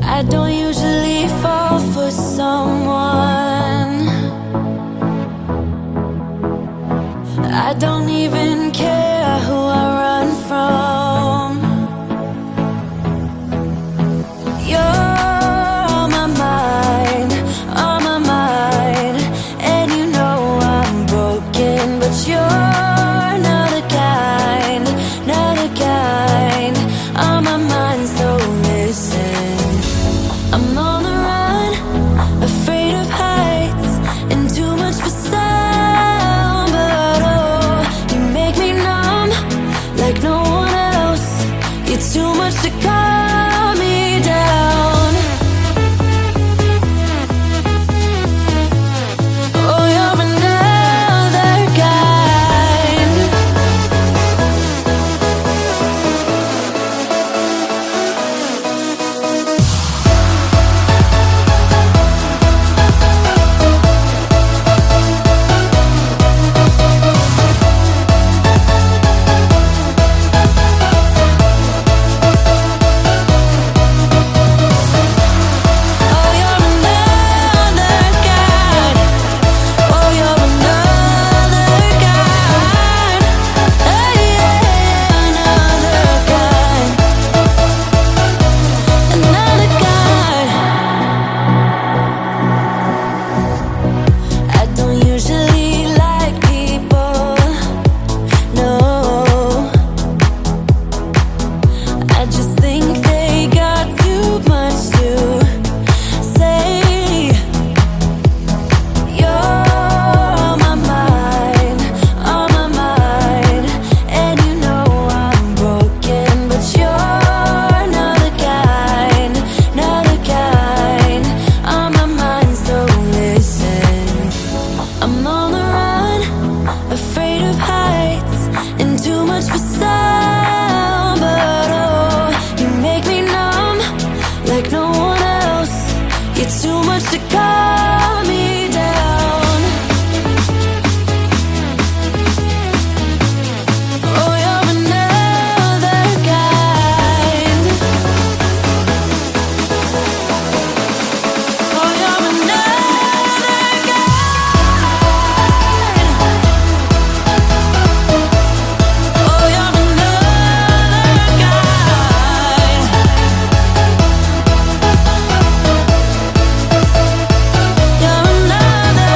I don't usually fall for someone. I don't even care who I run from. You're on my mind, on my mind. And you know I'm broken, but you're not the kind, not the kind. On my mind, so listen. I'm on the run, afraid of heights, and too much for sound. But oh, you make me numb, like no one else. You're too much to calm me down. Oh, you're another kind. Oh, you're another kind. Oh, you're another kind. Oh, yeah, another kind. Another kind. I don't usually like people, no. I just think they got too much to say. You're on my mind, on my mind. And you know I'm broken, but you're not the kind, not the kind. On my mind, so listen. I'm on the run, afraid of heights, and too much for sound. But oh, you make me numb, like no one else. You're too much to calm me down. Oh, you're another kind. Oh, you're another kind. Oh, you're another kind. You're another kind. Oh, you're another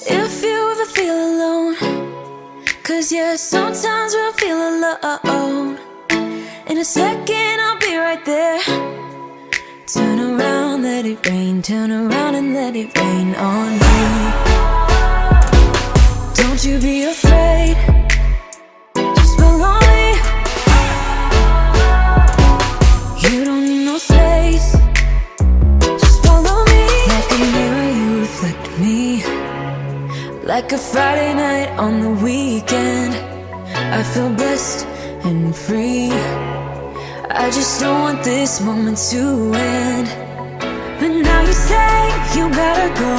if you ever feel alone, 'cause yeah, sometimes we'll feel alone. In a second, I'll be right there. Turn around, let it rain. Turn around and let it rain on me. Don't you be afraid. Just follow me. You don't need no space. Just follow me. Like a mirror, you reflect me. Like a Friday night on the weekend, I feel blessed and free. I just don't want this moment to end. But now you say you gotta go.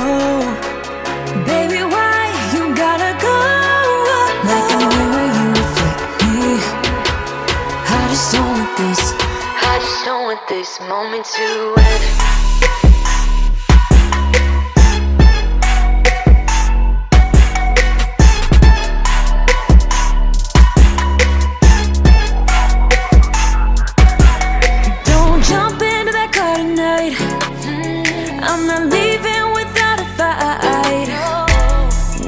Baby, why you gotta go? Like a mirror, you reflect me. I just don't want this. I just don't want this moment to end. Don't jump into that car tonight. I'm not leaving without a fight.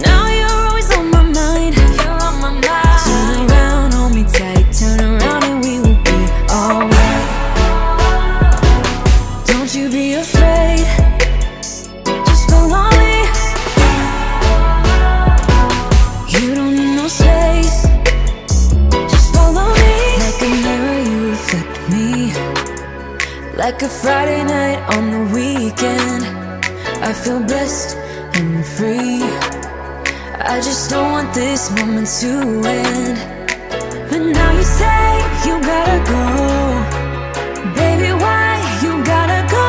Now you're always on my mind. like a Friday night on the weekend. I feel blessed and free. I just don't want this moment to end. But now you say you gotta go. Baby, why you gotta go?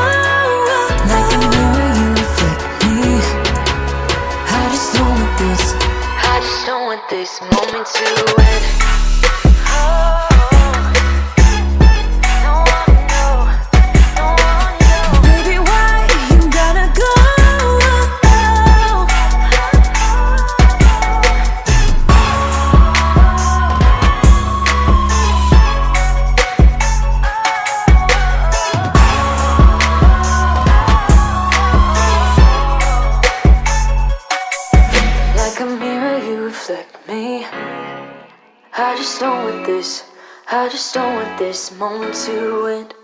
Like a mirror, you reflect me. I just don't want this. I just don't want this moment to end. Baby, why you gotta go? Like a mirror, you reflect me. I just don't want this. I just don't want this moment to end.